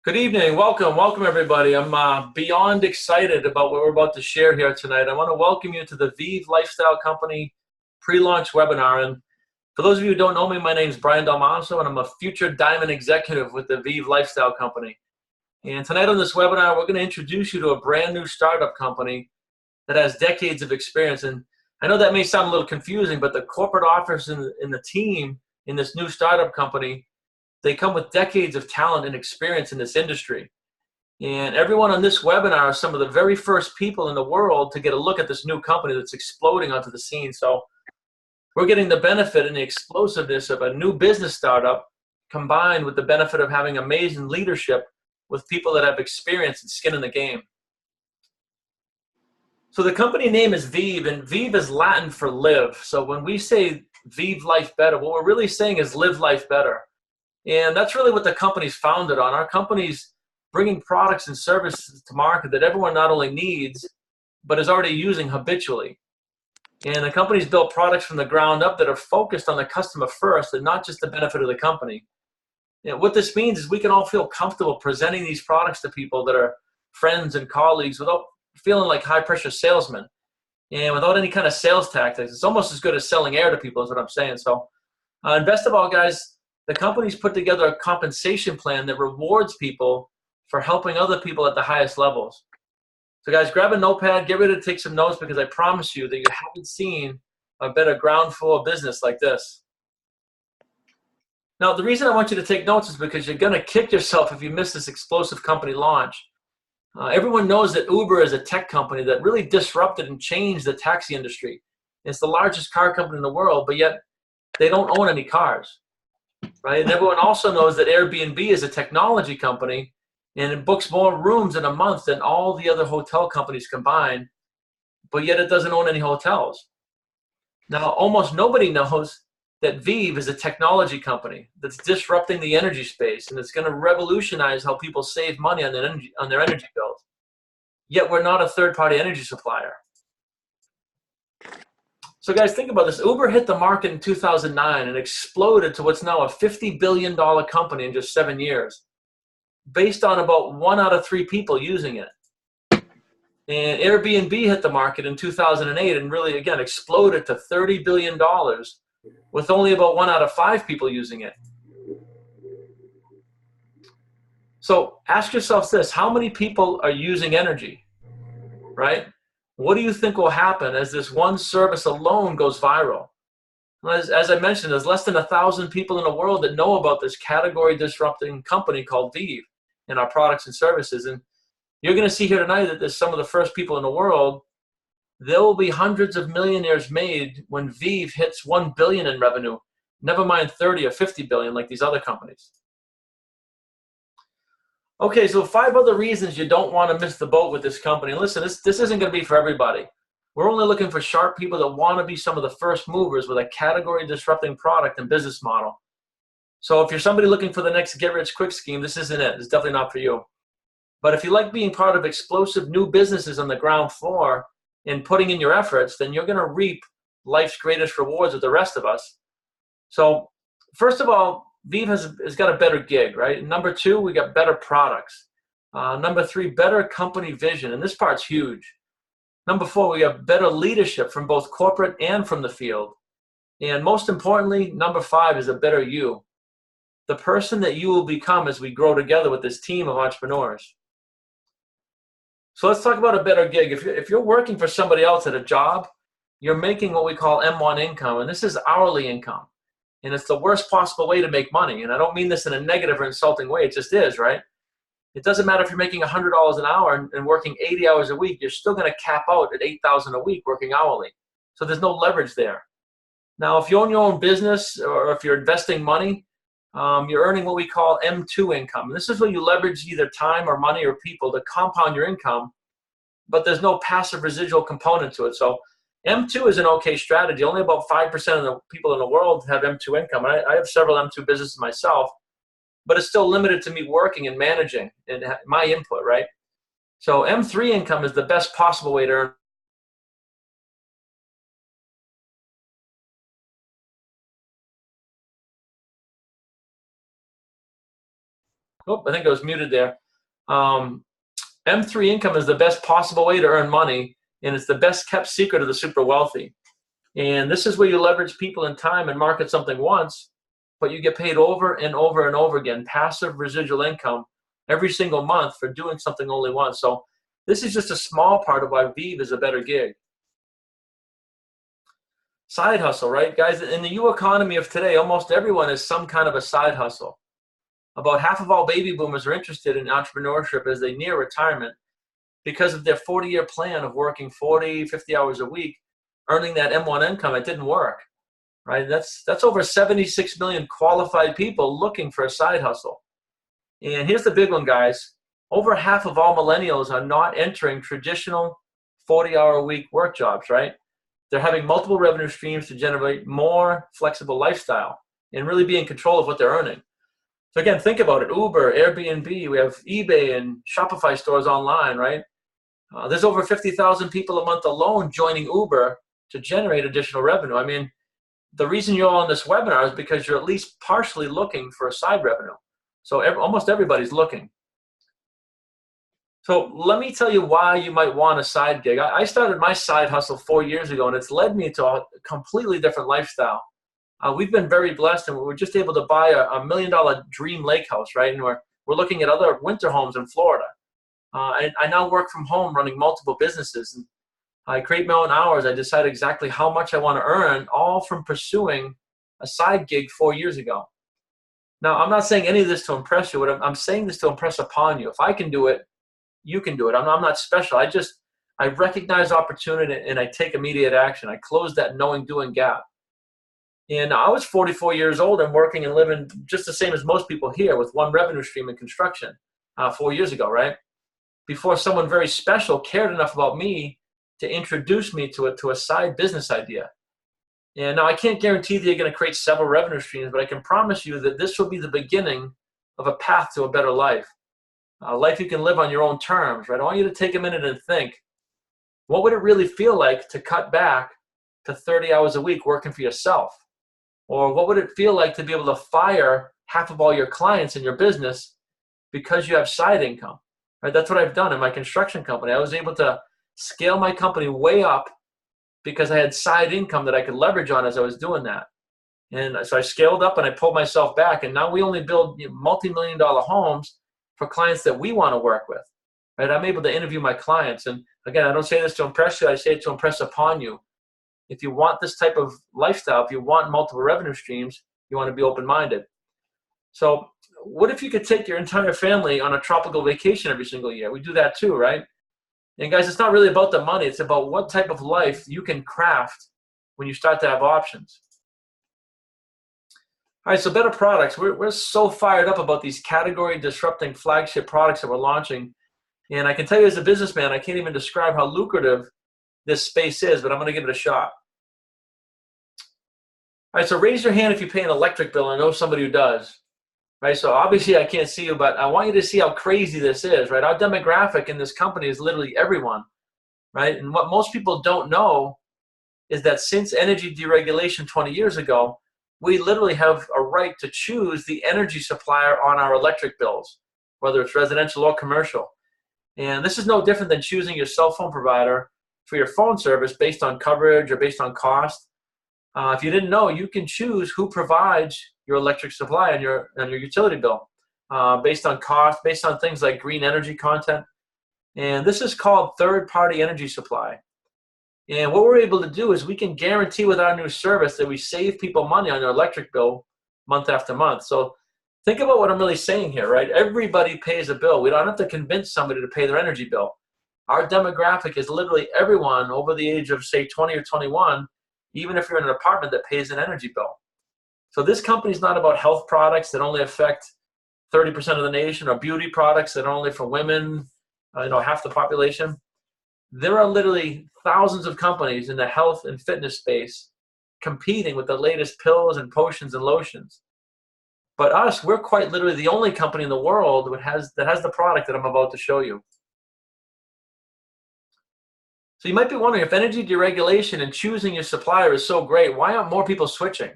Good evening. Welcome everybody. I'm beyond excited about what we're about to share here tonight. I want to welcome you to the VIV Lifestyle Company pre-launch webinar. And for those of you who don't know me, my name is Brian Dalmanso, and I'm a future diamond executive with the VIV Lifestyle Company. And tonight on this webinar, we're going to introduce you to a brand new startup company that has decades of experience. And I know that may sound a little confusing, but the corporate office and the team in this new startup company, they come with decades of talent and experience in this industry. And everyone on this webinar are some of the very first people in the world to get a look at this new company that's exploding onto the scene. So we're getting the benefit and the explosiveness of a new business startup combined with the benefit of having amazing leadership with people that have experience and skin in the game. So the company name is VIV, and VIV is Latin for live. So when we say VIV Life Better, what we're really saying is live life better. And that's really what the company's founded on. Our company's bringing products and services to market that everyone not only needs, but is already using habitually. And the company's built products from the ground up that are focused on the customer first and not just the benefit of the company. And what this means is we can all feel comfortable presenting these products to people that are friends and colleagues without feeling like high-pressure salesmen and without any kind of sales tactics. It's almost as good as selling air to people is what I'm saying. So, and best of all, guys, the company's put together a compensation plan that rewards people for helping other people at the highest levels. So guys, grab a notepad, get ready to take some notes, because I promise you that you haven't seen a better ground floor of business like this. Now, the reason I want you to take notes is because you're going to kick yourself if you miss this explosive company launch. Everyone knows that Uber is a tech company that really disrupted and changed the taxi industry. It's the largest car company in the world, but yet they don't own any cars. Right? And everyone also knows that Airbnb is a technology company, and it books more rooms in a month than all the other hotel companies combined, but yet it doesn't own any hotels. Now, almost nobody knows that VIV is a technology company that's disrupting the energy space, and it's going to revolutionize how people save money on their energy bills. Yet we're not a third-party energy supplier. So guys, think about this. Uber hit the market in 2009 and exploded to what's now a $50 billion company in just 7 years, based on about 1 out of 3 people using it. And Airbnb hit the market in 2008 and really, again, exploded to $30 billion with only about 1 out of 5 people using it. So ask yourself this: how many people are using energy, right? What do you think will happen as this one service alone goes viral? As I mentioned, there's less than 1,000 people in the world that know about this category disrupting company called VIV and our products and services. And you're going to see here tonight that there's some of the first people in the world. There will be hundreds of millionaires made when VIV hits 1 billion in revenue, never mind 30 or 50 billion like these other companies. Okay, so 5 other reasons you don't want to miss the boat with this company. And listen, this isn't going to be for everybody. We're only looking for sharp people that want to be some of the first movers with a category disrupting product and business model. So if you're somebody looking for the next get-rich-quick scheme, this isn't it. It's definitely not for you. But if you like being part of explosive new businesses on the ground floor and putting in your efforts, then you're going to reap life's greatest rewards with the rest of us. So first of all, VIV has got a better gig, right? Number 2, we got better products. Number 3, better company vision, and this part's huge. Number 4, we have better leadership from both corporate and from the field. And most importantly, number 5 is a better you, the person that you will become as we grow together with this team of entrepreneurs. So let's talk about a better gig. If you're working for somebody else at a job, you're making what we call M1 income, and this is hourly income. And it's the worst possible way to make money. And I don't mean this in a negative or insulting way. It just is, right? It doesn't matter if you're making $100 an hour and working 80 hours a week. You're still going to cap out at $8,000 a week working hourly. So there's no leverage there. Now, if you own your own business or if you're investing money, you're earning what we call M2 income. And this is where you leverage either time or money or people to compound your income, but there's no passive residual component to it. So M2 is an okay strategy. Only about 5% of the people in the world have M2 income. And I have several M2 businesses myself, but it's still limited to me working and managing and my input, right? So M3 income is the best possible way to earn. Oh, I think I was muted there. M3 income is the best possible way to earn money, and it's the best kept secret of the super wealthy. And this is where you leverage people and time and market something once, but you get paid over and over and over again, passive residual income every single month for doing something only once. So this is just a small part of why VIV is a better gig. Side hustle, right? Guys, in the new economy of today, almost everyone has some kind of a side hustle. About half of all baby boomers are interested in entrepreneurship as they near retirement because of their 40-year plan of working 40, 50 hours a week, earning that M1 income. It didn't work, right? That's over 76 million qualified people looking for a side hustle. And here's the big one, guys. Over half of all millennials are not entering traditional 40-hour-a-week work jobs, right? They're having multiple revenue streams to generate more flexible lifestyle and really be in control of what they're earning. So again, think about it. Uber, Airbnb, we have eBay and Shopify stores online, right? There's over 50,000 people a month alone joining Uber to generate additional revenue. I mean, the reason you're on this webinar is because you're at least partially looking for a side revenue. So almost everybody's looking. So let me tell you why you might want a side gig. I started my side hustle 4 years ago, and it's led me to a completely different lifestyle. We've been very blessed, and we were just able to buy a $1 million dream lake house, right? And we're looking at other winter homes in Florida. I now work from home running multiple businesses. And I create my own hours. I decide exactly how much I want to earn, all from pursuing a side gig 4 years ago. Now, I'm not saying any of this to impress you. I'm saying this to impress upon you. If I can do it, you can do it. I'm not special. I recognize opportunity and I take immediate action. I close that knowing doing gap. And I was 44 years old and working and living just the same as most people here with one revenue stream in construction 4 years ago, right? Before someone very special cared enough about me to introduce me to a side business idea. And now I can't guarantee that you're going to create several revenue streams, but I can promise you that this will be the beginning of a path to a better life. A life you can live on your own terms, right? I want you to take a minute and think, what would it really feel like to cut back to 30 hours a week working for yourself? Or what would it feel like to be able to fire half of all your clients in your business because you have side income? Right? That's what I've done in my construction company. I was able to scale my company way up because I had side income that I could leverage on as I was doing that. And so I scaled up and I pulled myself back. And now we only build multi-million-dollar homes for clients that we want to work with. Right? I'm able to interview my clients. And again, I don't say this to impress you. I say it to impress upon you. If you want this type of lifestyle, if you want multiple revenue streams, you want to be open-minded. So what if you could take your entire family on a tropical vacation every single year? We do that too, right? And guys, it's not really about the money. It's about what type of life you can craft when you start to have options. All right, so better products. We're so fired up about these category disrupting flagship products that we're launching. And I can tell you as a businessman, I can't even describe how lucrative this space is, but I'm going to give it a shot. All right, so raise your hand if you pay an electric bill. I know somebody who does. Right, so obviously I can't see you, but I want you to see how crazy this is, right? Our demographic in this company is literally everyone, right? And what most people don't know is that since energy deregulation 20 years ago, we literally have a right to choose the energy supplier on our electric bills, whether it's residential or commercial. And this is no different than choosing your cell phone provider for your phone service based on coverage or based on cost. If you didn't know, you can choose who provides your electric supply on your utility bill based on cost, based on things like green energy content. And this is called third-party energy supply. And what we're able to do is we can guarantee with our new service that we save people money on their electric bill month after month. So think about what I'm really saying here, right? Everybody pays a bill. We don't have to convince somebody to pay their energy bill. Our demographic is literally everyone over the age of, say, 20 or 21, even if you're in an apartment that pays an energy bill. So this company is not about health products that only affect 30% of the nation or beauty products that are only for women, half the population. There are literally thousands of companies in the health and fitness space competing with the latest pills and potions and lotions. But us, we're quite literally the only company in the world that has the product that I'm about to show you. So you might be wondering, if energy deregulation and choosing your supplier is so great, why aren't more people switching?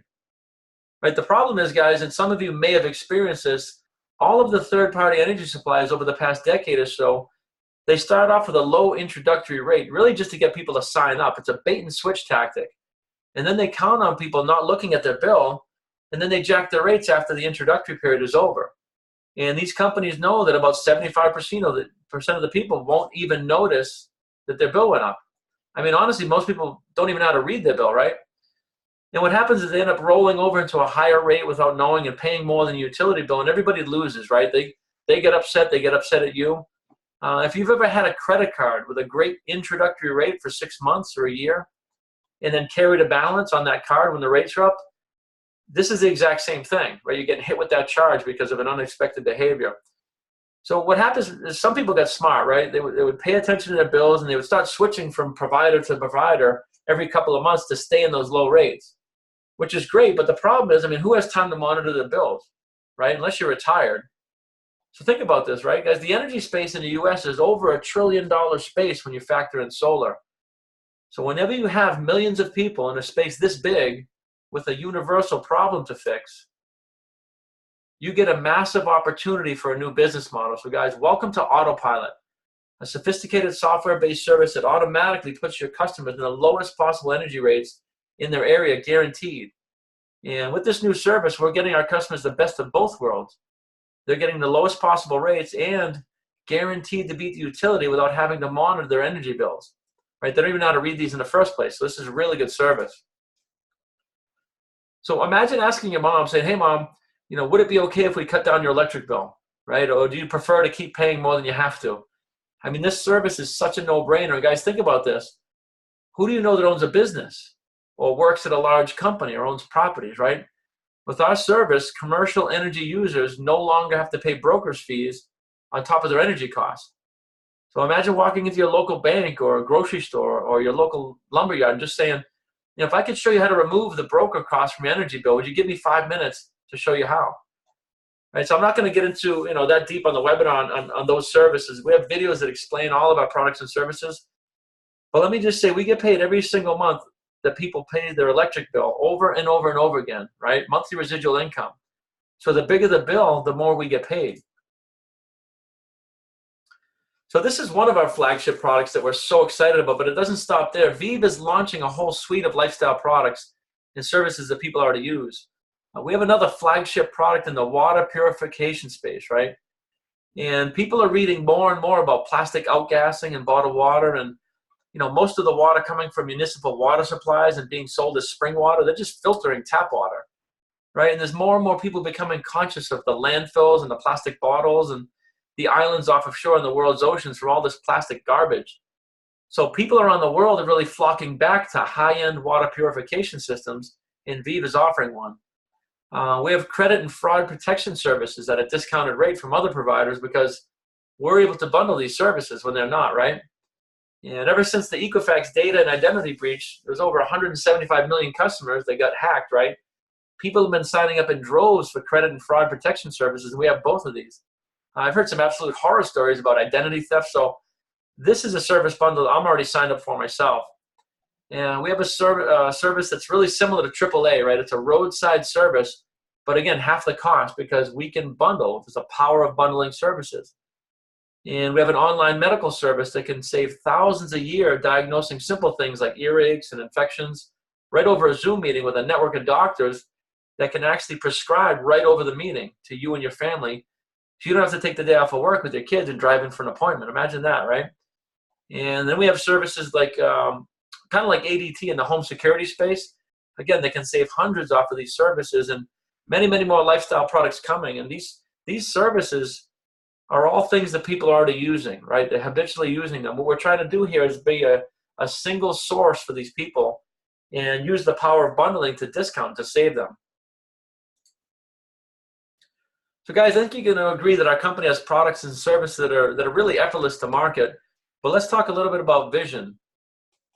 Right? The problem is, guys, and some of you may have experienced this, all of the third-party energy suppliers over the past decade or so, they start off with a low introductory rate, really just to get people to sign up. It's a bait and switch tactic. And then they count on people not looking at their bill, and then they jack their rates after the introductory period is over. And these companies know that about 75% of the people won't even notice that their bill went up. I mean, honestly, most people don't even know how to read their bill, right? And what happens is they end up rolling over into a higher rate without knowing and paying more than the utility bill, and everybody loses, right? They get upset. They get upset at you. If you've ever had a credit card with a great introductory rate for 6 months or a year, and then carried a balance on that card when the rates are up, this is the exact same thing, right? You're getting hit with that charge because of an unexpected behavior. So what happens is some people get smart, right? They would pay attention to their bills, and they would start switching from provider to provider every couple of months to stay in those low rates, which is great. But the problem is, I mean, who has time to monitor their bills, right? Unless you're retired. So think about this, right, guys? The energy space in the US is over $1 trillion space when you factor in solar. So whenever you have millions of people in a space this big with a universal problem to fix, you get a massive opportunity for a new business model. So guys, welcome to Autopilot, a sophisticated software-based service that automatically puts your customers in the lowest possible energy rates in their area, guaranteed. And with this new service, we're getting our customers the best of both worlds. They're getting the lowest possible rates and guaranteed to beat the utility without having to monitor their energy bills. Right? They don't even know how to read these in the first place. So this is a really good service. So imagine asking your mom, saying, "Hey, mom, would it be okay if we cut down your electric bill, right? Or do you prefer to keep paying more than you have to?" I mean, this service is such a no-brainer. Guys, think about this. Who do you know that owns a business or works at a large company or owns properties, right? With our service, commercial energy users no longer have to pay broker's fees on top of their energy costs. So imagine walking into your local bank or a grocery store or your local lumberyard and just saying, if I could show you how to remove the broker cost from your energy bill, would you give me 5 minutes to show you how? Right, so I'm not going to get into that deep on the webinar on those services. We have videos that explain all of our products and services. But let me just say, we get paid every single month that people pay their electric bill over and over and over again, right? Monthly residual income. So the bigger the bill, the more we get paid. So this is one of our flagship products that we're so excited about, but it doesn't stop there. VIV is launching a whole suite of lifestyle products and services that people already use. We have another flagship product in the water purification space, right? And people are reading more and more about plastic outgassing and bottled water, and most of the water coming from municipal water supplies and being sold as spring water, they're just filtering tap water, right? And there's more and more people becoming conscious of the landfills and the plastic bottles and the islands off of shore in the world's oceans from all this plastic garbage. So people around the world are really flocking back to high-end water purification systems, and VIV is offering one. We have credit and fraud protection services at a discounted rate from other providers because we're able to bundle these services when they're not, right? And ever since the Equifax data and identity breach, there's over 175 million customers that got hacked, right? People have been signing up in droves for credit and fraud protection services, and we have both of these. I've heard some absolute horror stories about identity theft, so this is a service bundle I'm already signed up for myself. And we have a service that's really similar to AAA, right? It's a roadside service, but again, half the cost because we can bundle. There's a power of bundling services. And we have an online medical service that can save thousands a year diagnosing simple things like earaches and infections right over a Zoom meeting with a network of doctors that can actually prescribe right over the meeting to you and your family. So you don't have to take the day off of work with your kids and drive in for an appointment. Imagine that, right? And then we have services like kind of like ADT in the home security space. Again, they can save hundreds off of these services and many, many more lifestyle products coming. And these services are all things that people are already using, right? They're habitually using them. What we're trying to do here is be a single source for these people and use the power of bundling to discount, to save them. So guys, I think you're going to agree that our company has products and services that are really effortless to market. But let's talk a little bit about vision.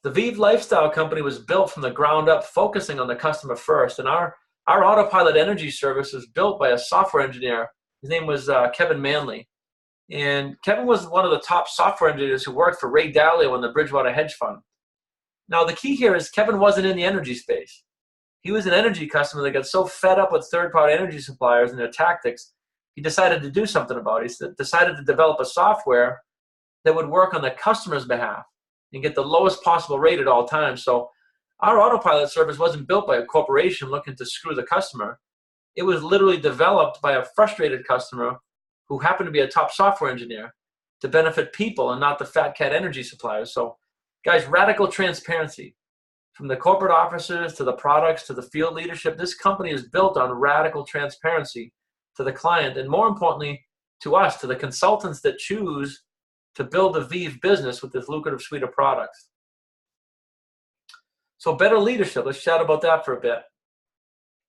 The VIV Lifestyle Company was built from the ground up, focusing on the customer first. And our Autopilot energy service was built by a software engineer. His name was Kevin Manley. And Kevin was one of the top software engineers who worked for Ray Dalio in the Bridgewater hedge fund. Now, the key here is Kevin wasn't in the energy space. He was an energy customer that got so fed up with third-party energy suppliers and their tactics, he decided to do something about it. He decided to develop a software that would work on the customer's behalf and get the lowest possible rate at all times. So our autopilot service wasn't built by a corporation looking to screw the customer. It was literally developed by a frustrated customer who happened to be a top software engineer to benefit people and not the fat cat energy suppliers. So guys, radical transparency. From the corporate officers to the products to the field leadership, this company is built on radical transparency to the client, and more importantly, to us, to the consultants that choose to build a VIV business with this lucrative suite of products. So better leadership, let's chat about that for a bit.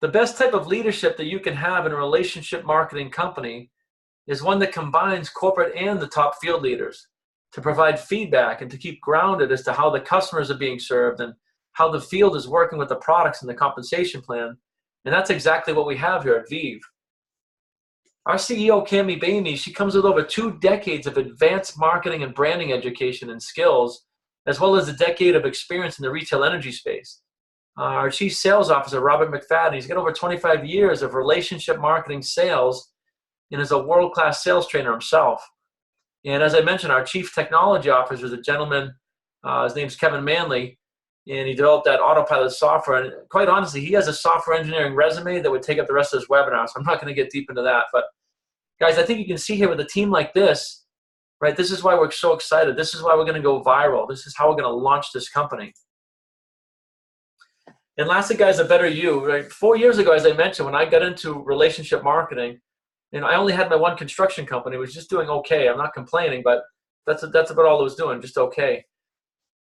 The best type of leadership that you can have in a relationship marketing company is one that combines corporate and the top field leaders to provide feedback and to keep grounded as to how the customers are being served and how the field is working with the products and the compensation plan. And that's exactly what we have here at VIV. Our CEO, Cami Bainey, she comes with over 2 decades of advanced marketing and branding education and skills, as well as a decade of experience in the retail energy space. Our Chief Sales Officer, Robert McFadden, he's got over 25 years of relationship marketing sales and is a world-class sales trainer himself. And as I mentioned, our Chief Technology Officer is a gentleman, his name's Kevin Manley, and he developed that autopilot software. And quite honestly, he has a software engineering resume that would take up the rest of this webinar, so I'm not going to get deep into that. But guys, I think you can see here with a team like this, right, this is why we're so excited. This is why we're going to go viral. This is how we're going to launch this company. And lastly, guys, a better you. Right? 4 years ago, as I mentioned, when I got into relationship marketing, I only had my one construction company. It was just doing okay. I'm not complaining, but that's about all it was doing, just okay.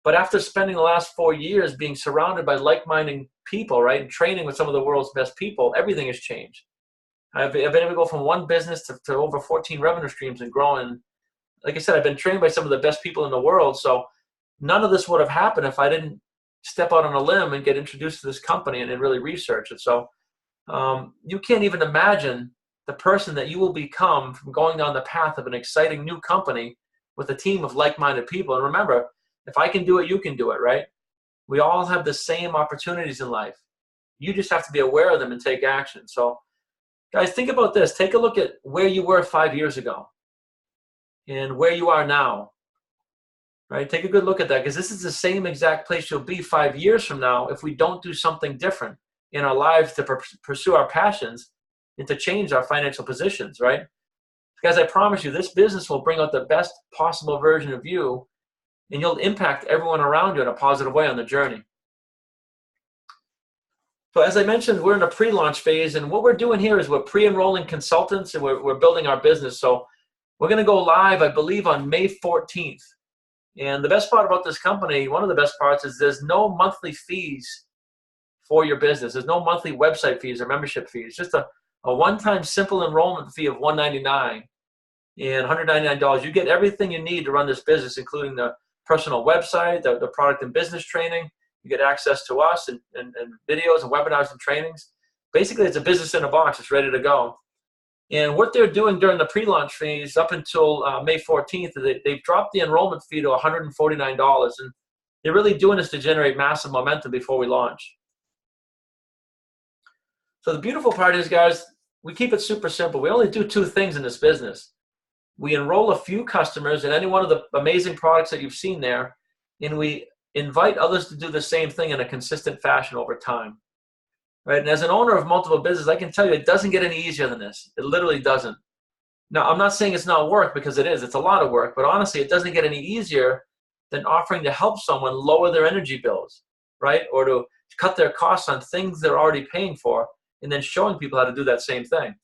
But after spending the last 4 years being surrounded by like-minded people, right, and training with some of the world's best people, everything has changed. I've been able to go from one business to over 14 revenue streams and growing. Like I said, I've been trained by some of the best people in the world. So none of this would have happened if I didn't step out on a limb and get introduced to this company and really research it. So you can't even imagine the person that you will become from going down the path of an exciting new company with a team of like-minded people. And remember, if I can do it, you can do it, right? We all have the same opportunities in life. You just have to be aware of them and take action. So guys, think about this. Take a look at where you were 5 years ago and where you are now, right? Take a good look at that, because this is the same exact place you'll be 5 years from now if we don't do something different in our lives to pursue our passions and to change our financial positions, right? Guys, I promise you, this business will bring out the best possible version of you, and you'll impact everyone around you in a positive way on the journey. So as I mentioned, we're in a pre-launch phase, and what we're doing here is we're pre-enrolling consultants, and we're building our business. So we're going to go live, I believe, on May 14th. And the best part about this company, one of the best parts, is there's no monthly fees for your business. There's no monthly website fees or membership fees. Just a one-time simple enrollment fee of $199 and $199. You get everything you need to run this business, including the personal website, the product and business training. You get access to us and videos and webinars and trainings. Basically, it's a business in a box. It's ready to go. And what they're doing during the pre-launch phase up until May 14th, they've dropped the enrollment fee to $149. And they're really doing this to generate massive momentum before we launch. So the beautiful part is, guys, we keep it super simple. We only do 2 things in this business. We enroll a few customers in any one of the amazing products that you've seen there, and we invite others to do the same thing in a consistent fashion over time. Right? And as an owner of multiple businesses, I can tell you it doesn't get any easier than this. It literally doesn't. Now, I'm not saying it's not work, because it is. It's a lot of work. But honestly, it doesn't get any easier than offering to help someone lower their energy bills, right? Or to cut their costs on things they're already paying for, and then showing people how to do that same thing.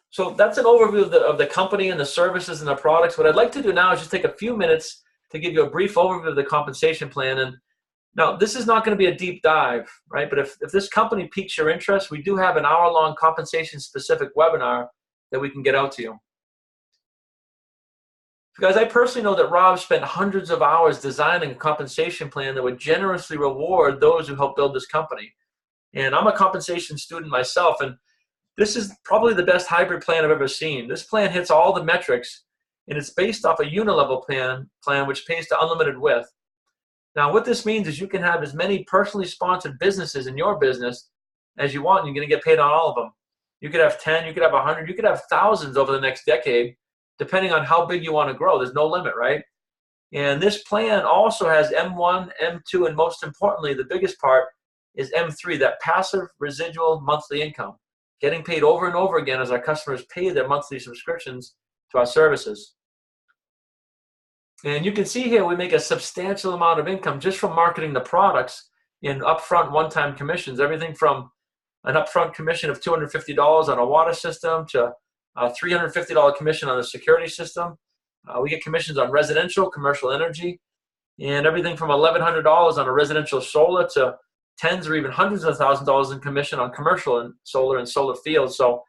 So that's an overview of the company and the services and the products. What I'd like to do now is just take a few minutes to give you a brief overview of the compensation plan. And now, this is not going to be a deep dive, right? But if this company piques your interest, we do have an hour-long compensation-specific webinar that we can get out to you. Guys, I personally know that Rob spent hundreds of hours designing a compensation plan that would generously reward those who help build this company. And I'm a compensation student myself, and this is probably the best hybrid plan I've ever seen. This plan hits all the metrics, and it's based off a unilevel plan which pays to unlimited width. Now, what this means is you can have as many personally sponsored businesses in your business as you want, and you're going to get paid on all of them. You could have 10, you could have 100, you could have thousands over the next decade, depending on how big you want to grow. There's no limit, right? And this plan also has M1, M2, and most importantly, the biggest part is M3, that passive residual monthly income, getting paid over and over again as our customers pay their monthly subscriptions to our services. And you can see here we make a substantial amount of income just from marketing the products in upfront one-time commissions, everything from an upfront commission of $250 on a water system to a $350 commission on a security system. We get commissions on residential, commercial energy, and everything from $1,100 on a residential solar to tens or even hundreds of thousands of dollars in commission on commercial and solar fields. So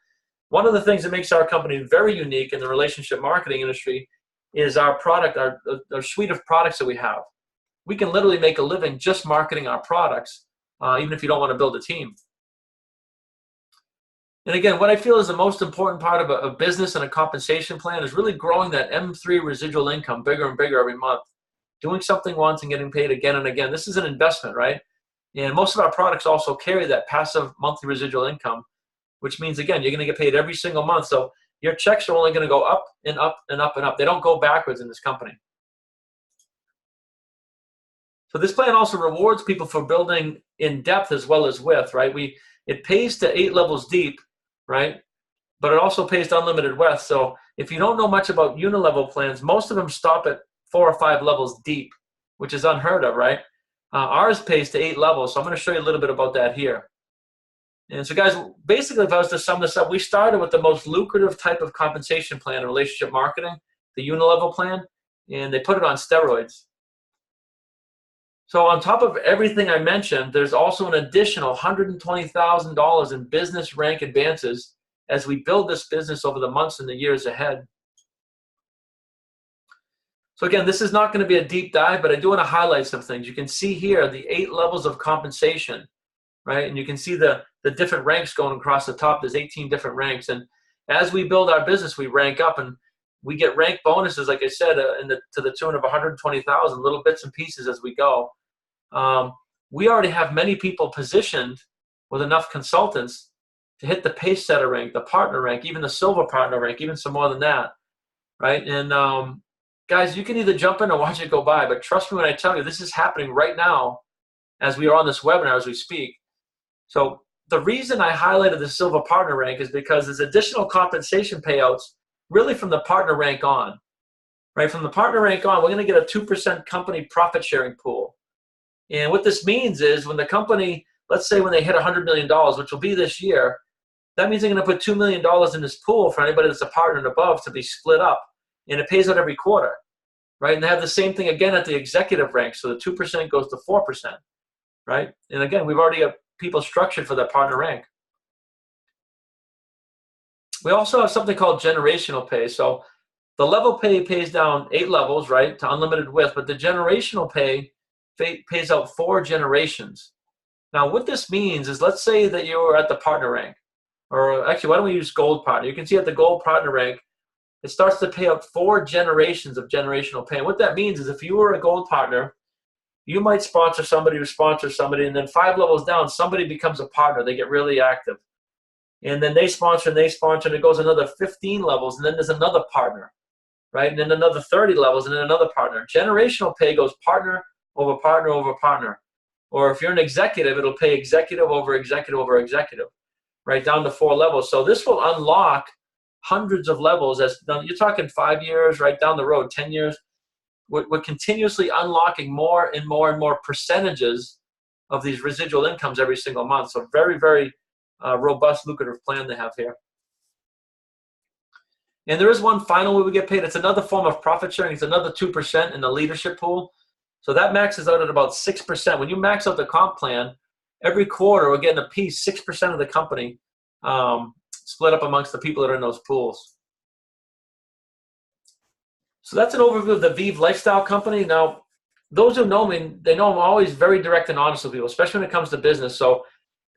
one of the things that makes our company very unique in the relationship marketing industry is our product, our suite of products that we have. We can literally make a living just marketing our products, even if you don't want to build a team. And again, what I feel is the most important part of a business and a compensation plan is really growing that M3 residual income bigger and bigger every month. Doing something once and getting paid again and again. This is an investment, right? And most of our products also carry that passive monthly residual income, which means, again, you're going to get paid every single month. So your checks are only going to go up and up and up and up. They don't go backwards in this company. So this plan also rewards people for building in depth as well as width, right? It pays to 8 levels deep, right? But it also pays to unlimited width. So if you don't know much about unilevel plans, most of them stop at 4 or 5 levels deep, which is unheard of, right? Ours pays to 8 levels. So I'm going to show you a little bit about that here. And so guys, basically, if I was to sum this up, we started with the most lucrative type of compensation plan in relationship marketing, the unilevel plan, and they put it on steroids. So on top of everything I mentioned, there's also an additional $120,000 in business rank advances as we build this business over the months and the years ahead. So again, this is not going to be a deep dive, but I do want to highlight some things. You can see here the 8 levels of compensation, right? And you can see the different ranks going across the top. There's 18 different ranks. And as we build our business, we rank up and we get rank bonuses, like I said, to the tune of 120,000, little bits and pieces as we go. We already have many people positioned with enough consultants to hit the pace setter rank, the partner rank, even the silver partner rank, even some more than that, right? And guys, you can either jump in or watch it go by, but trust me when I tell you, this is happening right now as we are on this webinar, as we speak. So the reason I highlighted the silver partner rank is because there's additional compensation payouts really from the partner rank on, right? From the partner rank on, we're going to get a 2% company profit sharing pool. And what this means is when the company, let's say when they hit $100 million, which will be this year, that means they're going to put $2 million in this pool for anybody that's a partner and above to be split up. And it pays out every quarter, right? And they have the same thing again at the executive rank. So the 2% goes to 4%, right? And again, we've already got people structured for that partner rank. We also have something called generational pay. So the level pay pays down 8 levels, right, to unlimited width, but the generational pay pays out 4 generations. Now, what this means is, let's say that you're at the partner rank, or actually, why don't we use gold partner? You can see at the gold partner rank, it starts to pay out 4 generations of generational pay. And what that means is if you were a gold partner, you might sponsor somebody who sponsors somebody, and then 5 levels down, somebody becomes a partner. They get really active. And then they sponsor, and it goes another 15 levels, and then there's another partner, right? And then another 30 levels, and then another partner. Generational pay goes partner over partner over partner. Or if you're an executive, it'll pay executive over executive over executive, right, down to 4 levels. So this will unlock hundreds of levels. You're talking 5 years, right, down the road, 10 years. We're continuously unlocking more and more and more percentages of these residual incomes every single month. So very, very robust, lucrative plan they have here. And there is one final way we get paid. It's another form of profit sharing. It's another 2% in the leadership pool. So that maxes out at about 6%. When you max out the comp plan, every quarter we're getting a piece, 6% of the company split up amongst the people that are in those pools. So that's an overview of the VIV Lifestyle Company. Now, those who know me, they know I'm always very direct and honest with people, especially when it comes to business. So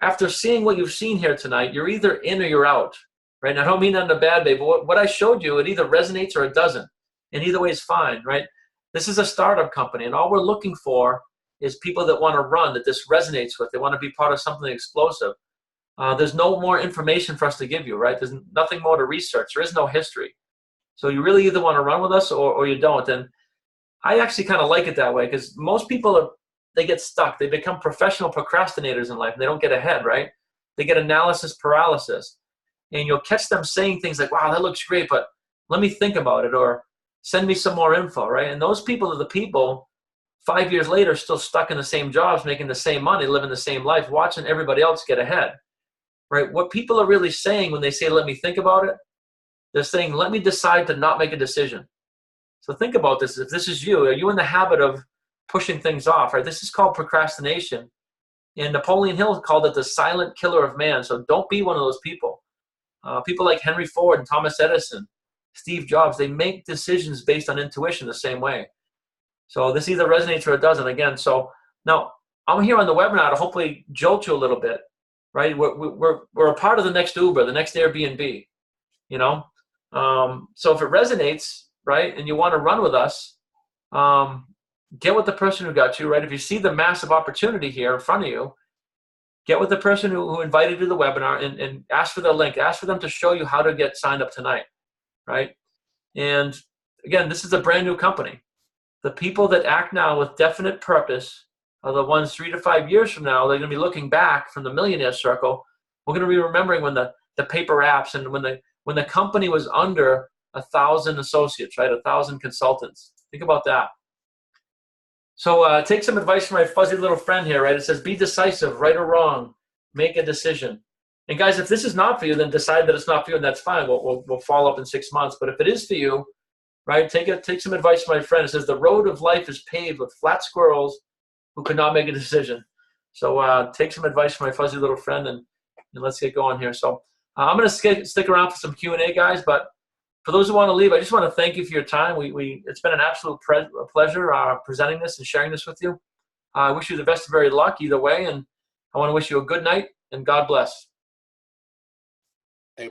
after seeing what you've seen here tonight, you're either in or you're out, right? And I don't mean that in a bad way, but what I showed you, it either resonates or it doesn't. And either way is fine, right? This is a startup company, and all we're looking for is people that want to run, that this resonates with. They want to be part of something explosive. There's no more information for us to give you, right? There's nothing more to research. There is no history. So you really either want to run with us or you don't. And I actually kind of like it that way, because most people they get stuck. They become professional procrastinators in life, and they don't get ahead, right? They get analysis paralysis. And you'll catch them saying things like, wow, that looks great, but let me think about it, or send me some more info, right? And those people are the people 5 years later still stuck in the same jobs, making the same money, living the same life, watching everybody else get ahead, right? What people are really saying when they say, let me think about it, they're saying, let me decide to not make a decision. So think about this. If this is you, are you in the habit of pushing things off, right? This is called procrastination. And Napoleon Hill called it the silent killer of man. So don't be one of those people. People like Henry Ford and Thomas Edison, Steve Jobs, they make decisions based on intuition the same way. So this either resonates or it doesn't. Again, so now I'm here on the webinar to hopefully jolt you a little bit, right? We're a part of the next Uber, the next Airbnb, you know? So if it resonates, right, and you want to run with us, get with the person who got you, right? If you see the massive opportunity here in front of you, get with the person who invited you to the webinar and ask for their link. Ask for them to show you how to get signed up tonight, right? And again, this is a brand new company. The people that act now with definite purpose are the ones 3 to 5 years from now, they're going to be looking back from the millionaire circle. We're going to be remembering when the paper apps and when the company was under 1,000 associates, right? 1,000 consultants. Think about that. So take some advice from my fuzzy little friend here, right? It says, be decisive, right or wrong, make a decision. And guys, if this is not for you, then decide that it's not for you, and that's fine. We'll follow up in 6 months. But if it is for you, right, take some advice from my friend. It says, the road of life is paved with flat squirrels who could not make a decision. So take some advice from my fuzzy little friend, and let's get going here. So I'm going to stick around for some Q&A, guys, but for those who want to leave, I just want to thank you for your time. It's been an absolute pleasure presenting this and sharing this with you. I wish you the best of very luck either way, and I want to wish you a good night, and God bless. Hey,